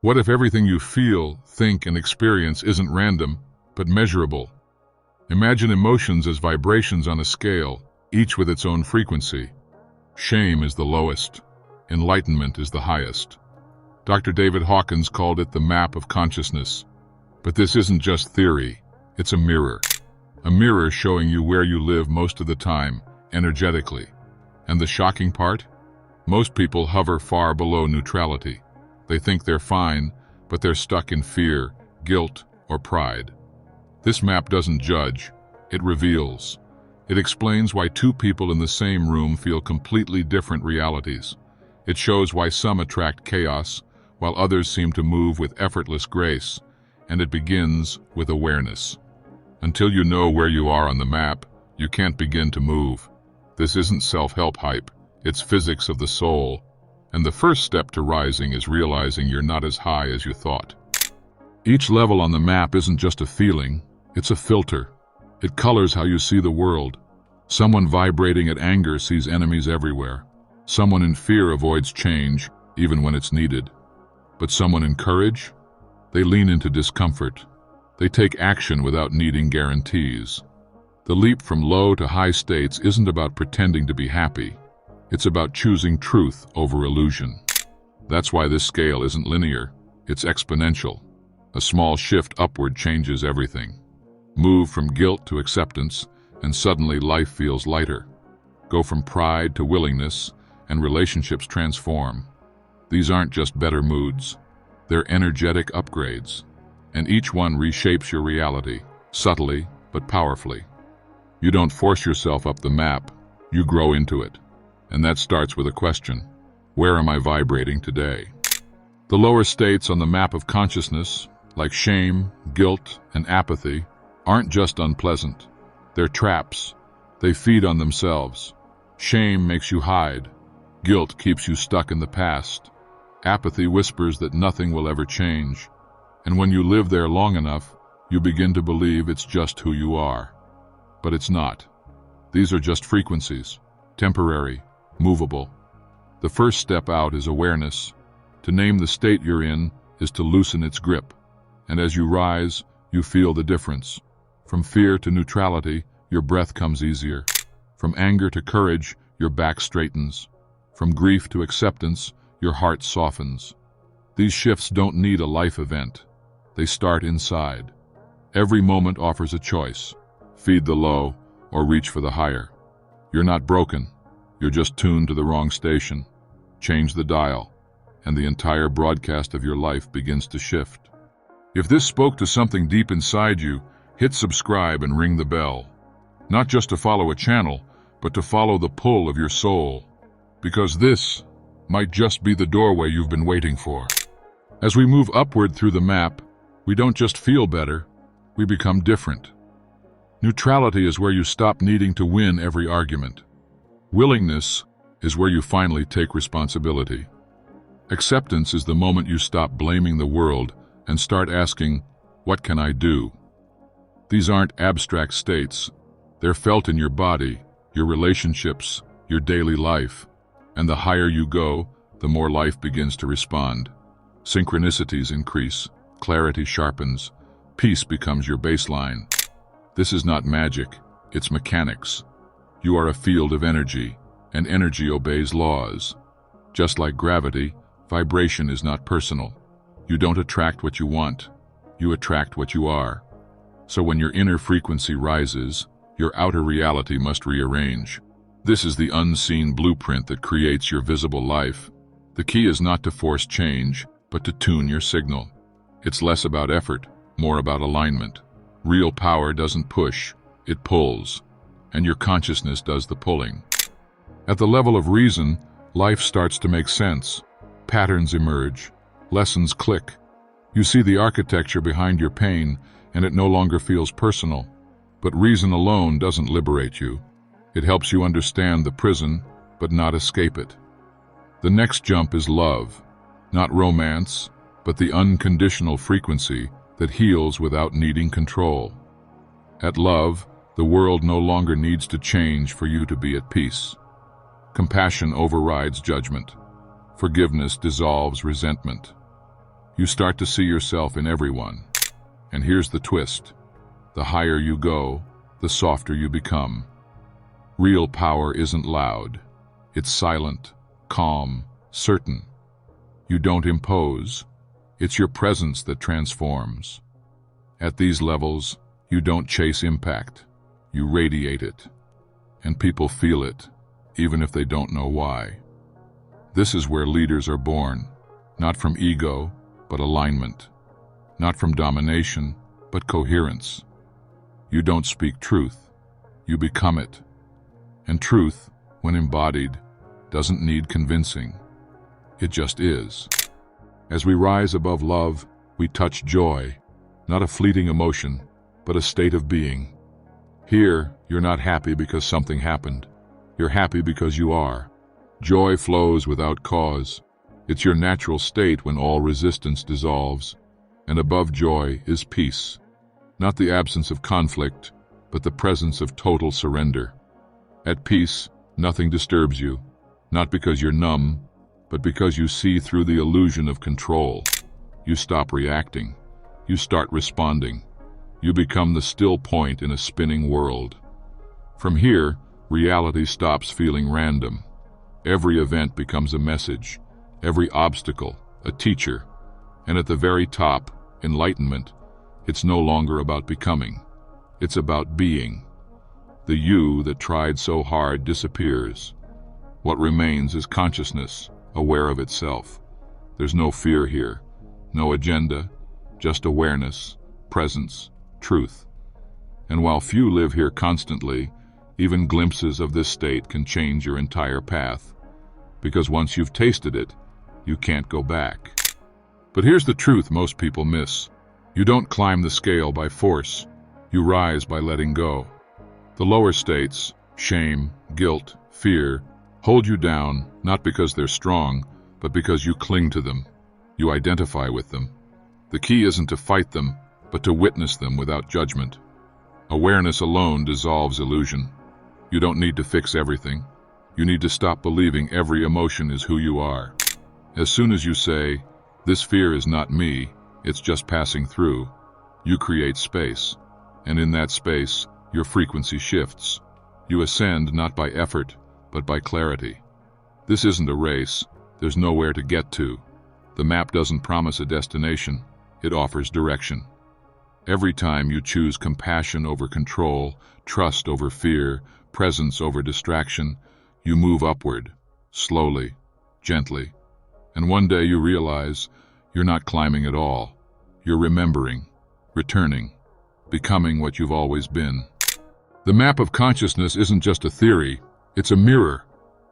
What if everything you feel, think, and experience isn't random, but measurable? Imagine emotions as vibrations on a scale, each with its own frequency. Shame is the lowest. Enlightenment is the highest. Dr. David Hawkins called it the map of consciousness. But this isn't just theory, it's a mirror. A mirror showing you where you live most of the time, energetically. And the shocking part? Most people hover far below neutrality. They think they're fine, but they're stuck in fear, guilt, or pride. This map doesn't judge, it reveals. It explains why two people in the same room feel completely different realities. It shows why some attract chaos, while others seem to move with effortless grace, and it begins with awareness. Until you know where you are on the map, you can't begin to move. This isn't self-help hype, it's physics of the soul, and the first step to rising is realizing you're not as high as you thought. Each level on the map isn't just a feeling, it's a filter. It colors how you see the world. Someone vibrating at anger sees enemies everywhere. Someone in fear avoids change, even when it's needed. But someone in courage? They lean into discomfort. They take action without needing guarantees. The leap from low to high states isn't about pretending to be happy. It's about choosing truth over illusion. That's why this scale isn't linear. It's exponential. A small shift upward changes everything. Move from guilt to acceptance, and suddenly life feels lighter. Go from pride to willingness, and relationships transform. These aren't just better moods. They're energetic upgrades. And each one reshapes your reality, subtly but powerfully. You don't force yourself up the map, you grow into it. And that starts with a question: where am I vibrating today? The lower states on the map of consciousness, like shame, guilt, and apathy, aren't just unpleasant. They're traps. They feed on themselves. Shame makes you hide. Guilt keeps you stuck in the past. Apathy whispers that nothing will ever change. And when you live there long enough, you begin to believe it's just who you are. But it's not. These are just frequencies, temporary, movable. The first step out is awareness. To name the state you're in is to loosen its grip. And as you rise, you feel the difference. From fear to neutrality, your breath comes easier. From anger to courage, your back straightens. From grief to acceptance, your heart softens. These shifts don't need a life event. They start inside. Every moment offers a choice. Feed the low or reach for the higher. You're not broken. You're just tuned to the wrong station. Change the dial, and the entire broadcast of your life begins to shift. If this spoke to something deep inside you, hit subscribe and ring the bell. Not just to follow a channel, but to follow the pull of your soul. Because this might just be the doorway you've been waiting for. As we move upward through the map, we don't just feel better, we become different. Neutrality is where you stop needing to win every argument. Willingness is where you finally take responsibility. Acceptance is the moment you stop blaming the world and start asking, what can I do? These aren't abstract states. They're felt in your body, your relationships, your daily life. And the higher you go, the more life begins to respond. Synchronicities increase, clarity sharpens, peace becomes your baseline. This is not magic, it's mechanics. You are a field of energy, and energy obeys laws. Just like gravity, vibration is not personal. You don't attract what you want, you attract what you are. So when your inner frequency rises, your outer reality must rearrange. This is the unseen blueprint that creates your visible life. The key is not to force change, but to tune your signal. It's less about effort, more about alignment. Real power doesn't push, it pulls, and your consciousness does the pulling. At the level of reason, life starts to make sense. Patterns emerge, lessons click. You see the architecture behind your pain, and it no longer feels personal. But reason alone doesn't liberate you. It helps you understand the prison, but not escape it. The next jump is love, not romance, but the unconditional frequency that heals without needing control. At love, the world no longer needs to change for you to be at peace. Compassion overrides judgment. Forgiveness dissolves resentment. You start to see yourself in everyone. And here's the twist. The higher you go, the softer you become. Real power isn't loud. It's silent, calm, certain. You don't impose. It's your presence that transforms. At these levels, you don't chase impact. You radiate it. And people feel it, even if they don't know why. This is where leaders are born, not from ego, but alignment. Not from domination, but coherence. You don't speak truth. You become it. And truth, when embodied, doesn't need convincing. It just is. As we rise above love, we touch joy, not a fleeting emotion, but a state of being. Here, you're not happy because something happened. You're happy because you are. Joy flows without cause. It's your natural state when all resistance dissolves. And above joy is peace. Not the absence of conflict, but the presence of total surrender. At peace, nothing disturbs you, not because you're numb, but because you see through the illusion of control. You stop reacting. You start responding. You become the still point in a spinning world. From here, reality stops feeling random. Every event becomes a message, every obstacle, a teacher. And at the very top, enlightenment, it's no longer about becoming. It's about being. The you that tried so hard disappears. What remains is consciousness, aware of itself. There's no fear here, no agenda, just awareness, presence, truth. And while few live here constantly, even glimpses of this state can change your entire path. Because once you've tasted it, you can't go back. But here's the truth most people miss. You don't climb the scale by force. You rise by letting go. The lower states, shame, guilt, fear, hold you down, not because they're strong, but because you cling to them. You identify with them. The key isn't to fight them, but to witness them without judgment. Awareness alone dissolves illusion. You don't need to fix everything. You need to stop believing every emotion is who you are. As soon as you say, "This fear is not me, it's just passing through," you create space. And in that space, your frequency shifts. You ascend not by effort, but by clarity. This isn't a race. There's nowhere to get to. The map doesn't promise a destination. It offers direction. Every time you choose compassion over control, trust over fear, presence over distraction, you move upward, slowly, gently. And one day you realize you're not climbing at all. You're remembering, returning, becoming what you've always been. The map of consciousness isn't just a theory, it's a mirror.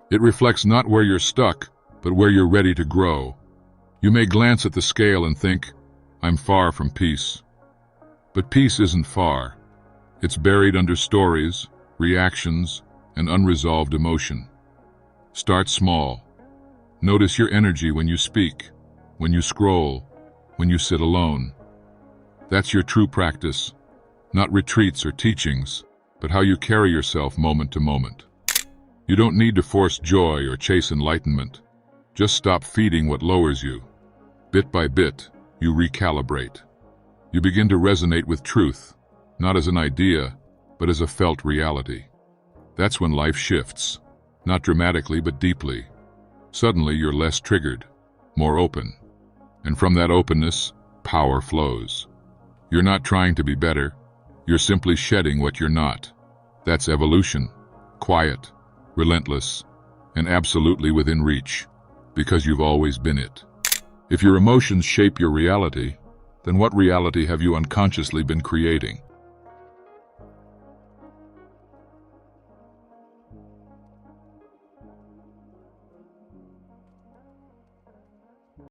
It reflects not where you're stuck, but where you're ready to grow. You may glance at the scale and think, "I'm far from peace." But peace isn't far. It's buried under stories, reactions, and unresolved emotion. Start small. Notice your energy when you speak, when you scroll, when you sit alone. That's your true practice, not retreats or teachings, but how you carry yourself moment to moment. You don't need to force joy or chase enlightenment. Just stop feeding what lowers you. Bit by bit, you recalibrate. You begin to resonate with truth, not as an idea, but as a felt reality. That's when life shifts, not dramatically but deeply. Suddenly you're less triggered, more open. And from that openness, power flows. You're not trying to be better, you're simply shedding what you're not. That's evolution, quiet, relentless, and absolutely within reach, because you've always been it. If your emotions shape your reality, then what reality have you unconsciously been creating?